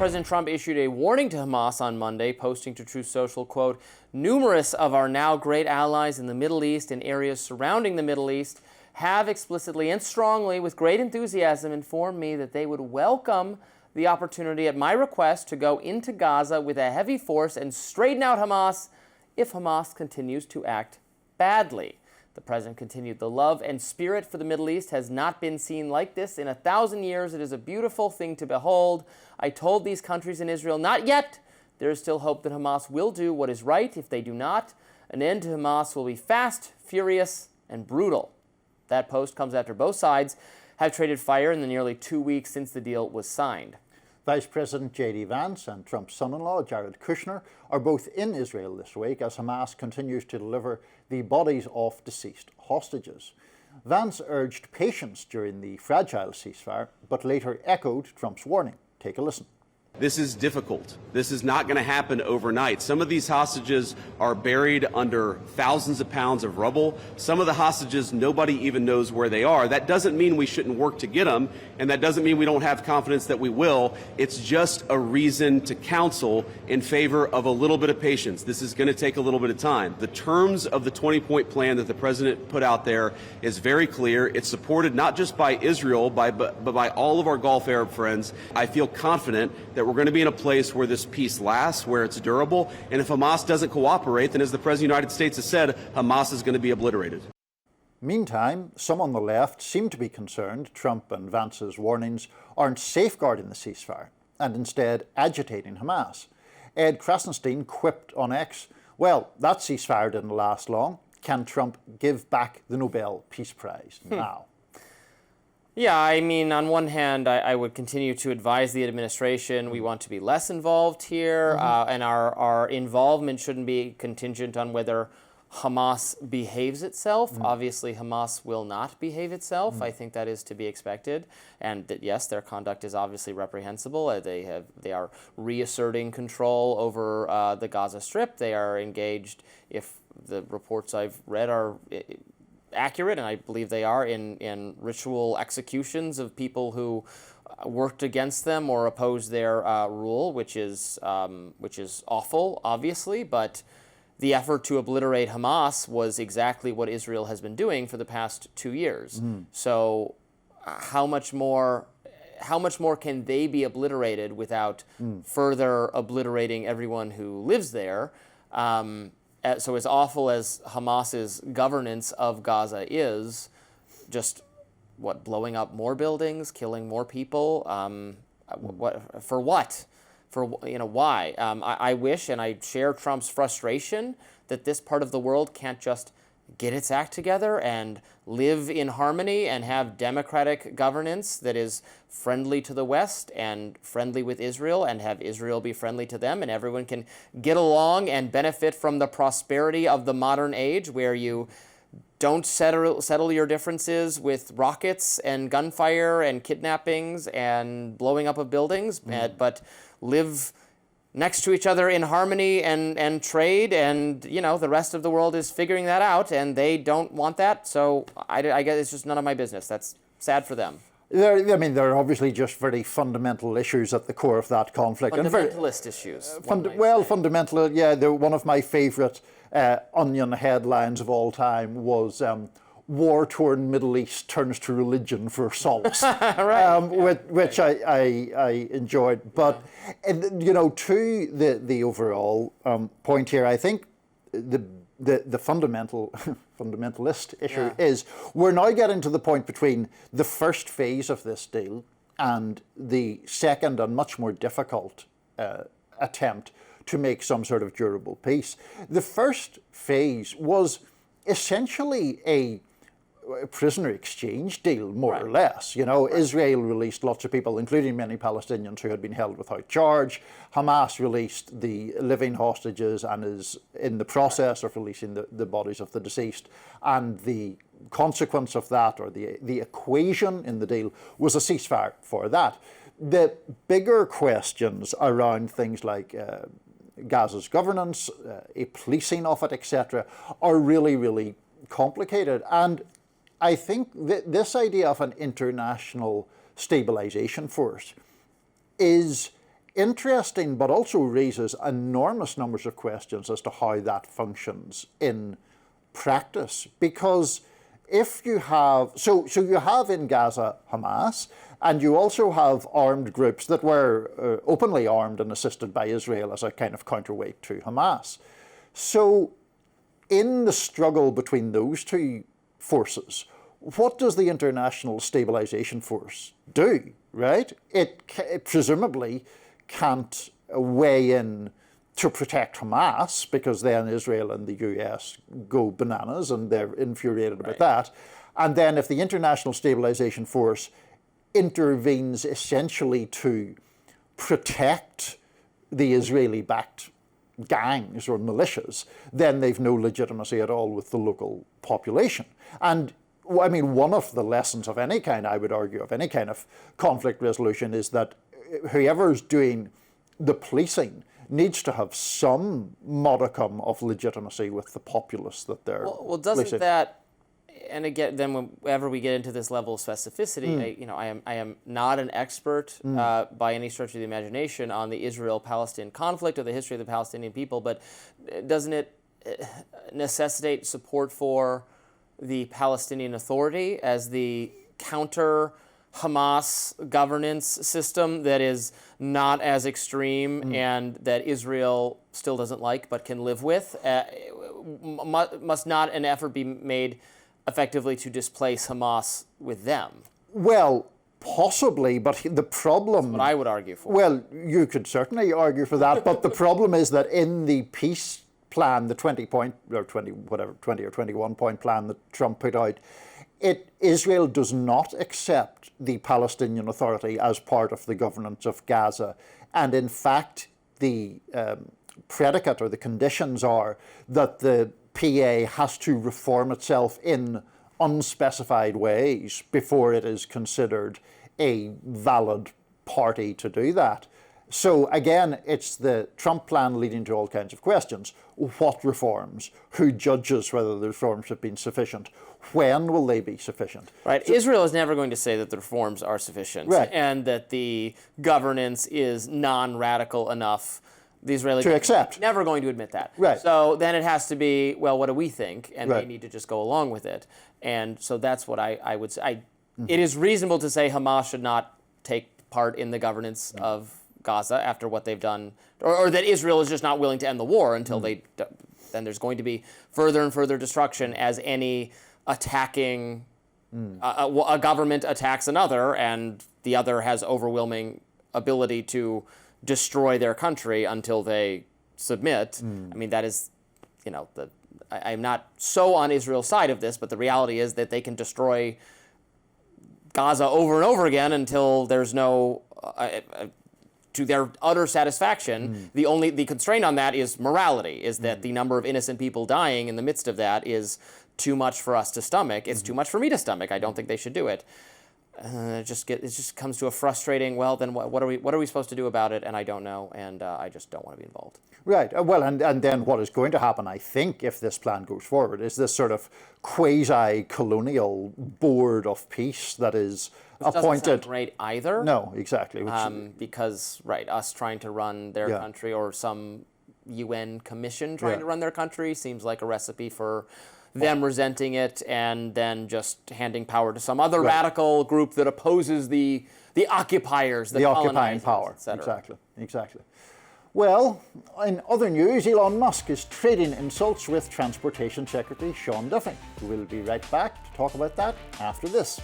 President Trump issued a warning to Hamas on Monday, posting to Truth Social, quote, "Numerous of our now great allies in the Middle East and areas surrounding the Middle East have explicitly and strongly, with great enthusiasm, informed me that they would welcome the opportunity at my request to go into Gaza with a heavy force and straighten out Hamas if Hamas continues to act badly." The president continued, "The love and spirit for the Middle East has not been seen like this in 1,000 years. It is a beautiful thing to behold. I told these countries in Israel, not yet. There is still hope that Hamas will do what is right. If they do not, an end to Hamas will be fast, furious, and brutal." That post comes after both sides have traded fire in the nearly 2 weeks since the deal was signed. Vice President JD Vance and Trump's son-in-law, Jared Kushner, are both in Israel this week as Hamas continues to deliver the bodies of deceased hostages. Vance urged patience during the fragile ceasefire, but later echoed Trump's warning. Take a listen. This is difficult. This is not going to happen overnight. Some of these hostages are buried under thousands of pounds of rubble. Some of the hostages, nobody even knows where they are. That doesn't mean we shouldn't work to get them, and that doesn't mean we don't have confidence that we will. It's just a reason to counsel in favor of a little bit of patience. This is going to take a little bit of time. The terms of the 20-point plan that the president put out there is very clear. It's supported not just by Israel, but by all of our Gulf Arab friends. I feel confident that we're going to be in a place where this peace lasts, where it's durable, and if Hamas doesn't cooperate, then as the President of the United States has said, Hamas is going to be obliterated. Meantime, some on the left seem to be concerned Trump and Vance's warnings aren't safeguarding the ceasefire and instead agitating Hamas. Ed Krasenstein quipped on X, "Well, that ceasefire didn't last long. Can Trump give back the Nobel Peace Prize now?" Yeah, I mean, on one hand, I would continue to advise the administration we want to be less involved here, and our involvement shouldn't be contingent on whether Hamas behaves itself. Obviously, Hamas will not behave itself. I think that is to be expected. And that, yes, their conduct is obviously reprehensible. They are reasserting control over the Gaza Strip. They are engaged, if the reports I've read are accurate, and I believe they are, in ritual executions of people who worked against them or opposed their rule, which is awful, obviously. But the effort to obliterate Hamas was exactly what Israel has been doing for the past 2 years. So, how much more can they be obliterated without further obliterating everyone who lives there? So as awful as Hamas's governance of Gaza is, just blowing up more buildings, killing more people, for what? Why? I wish, and I share Trump's frustration that this part of the world can't just get its act together and live in harmony and have democratic governance that is friendly to the West and friendly with Israel, and have Israel be friendly to them, and everyone can get along and benefit from the prosperity of the modern age, where you don't settle your differences with rockets and gunfire and kidnappings and blowing up of buildings, but live next to each other in harmony and trade, and the rest of the world is figuring that out, and they don't want that. So I guess it's just none of my business. That's sad for them. There are obviously just very fundamental issues at the core of that conflict. Fundamentalist issues. Fundamental. Yeah, they're one of my favourite Onion headlines of all time was war-torn Middle East turns to religion for solace, right. Which I enjoyed. But to the overall point here, I think the fundamentalist issue is we're now getting to the point between the first phase of this deal and the second and much more difficult attempt to make some sort of durable peace. The first phase was essentially a prisoner exchange deal, more or less. Israel released lots of people, including many Palestinians who had been held without charge. Hamas released the living hostages and is in the process of releasing the bodies of the deceased. And the consequence of that, or the equation in the deal, was a ceasefire for that. The bigger questions around things like Gaza's governance, a policing of it, etc., are really, really complicated. And I think this idea of an international stabilization force is interesting, but also raises enormous numbers of questions as to how that functions in practice. Because if you have, so you have in Gaza Hamas, and you also have armed groups that were openly armed and assisted by Israel as a kind of counterweight to Hamas. So in the struggle between those two forces, what does the International Stabilization Force do, right? It presumably can't weigh in to protect Hamas, because then Israel and the US go bananas and they're infuriated about that. And then if the International Stabilization Force intervenes essentially to protect the Israeli-backed gangs or militias, then they've no legitimacy at all with the local population. And I mean, one of the lessons of any kind, I would argue, of any kind of conflict resolution is that whoever's doing the policing needs to have some modicum of legitimacy with the populace that they're well, doesn't policing. That, and again, then whenever we get into this level of specificity, I am not an expert by any stretch of the imagination on the Israel-Palestine conflict or the history of the Palestinian people, but doesn't it necessitate support for the Palestinian Authority as the counter Hamas governance system that is not as extreme and that Israel still doesn't like but can live with? Must not an effort be made effectively to displace Hamas with them? Well, possibly, but the problem... That's what I would argue for. Well, you could certainly argue for that, but the problem is that in the peace plan, the 20 or 21 point plan that Trump put out, Israel does not accept the Palestinian Authority as part of the governance of Gaza. And in fact, the predicate or the conditions are that the PA has to reform itself in unspecified ways before it is considered a valid party to do that. So again, it's the Trump plan leading to all kinds of questions. What reforms? Who judges whether the reforms have been sufficient? When will they be sufficient? Right. So, Israel is never going to say that the reforms are sufficient, right, and that the governance is non-radical enough. The Israelis to accept. Never going to admit that. Right. So then it has to be, well, what do we think? And right, they need to just go along with it. And so that's what I would say. It is reasonable to say Hamas should not take part in the governance of Gaza after what they've done, or that Israel is just not willing to end the war until then there's going to be further and further destruction as any attacking, a government attacks another and the other has overwhelming ability to destroy their country until they submit. I mean, that is, I'm not so on Israel's side of this, but the reality is that they can destroy Gaza over and over again until there's no, to their utter satisfaction. The constraint on that is morality, is that the number of innocent people dying in the midst of that is too much for us to stomach. It's too much for me to stomach. I don't think they should do it. It just comes to a frustrating, well, then what are we supposed to do about it? And I don't know, and I just don't want to be involved. Right. Well, and then what is going to happen, I think, if this plan goes forward, is this sort of quasi-colonial board of peace that is appointed. Doesn't sound great either. No, exactly. Because, us trying to run their country, or some UN commission trying to run their country, seems like a recipe for them resenting it and then just handing power to some other radical group that opposes the occupiers, the occupying power. Exactly. Well, in other news, Elon Musk is trading insults with Transportation Secretary Sean Duffy. We'll be right back to talk about that after this.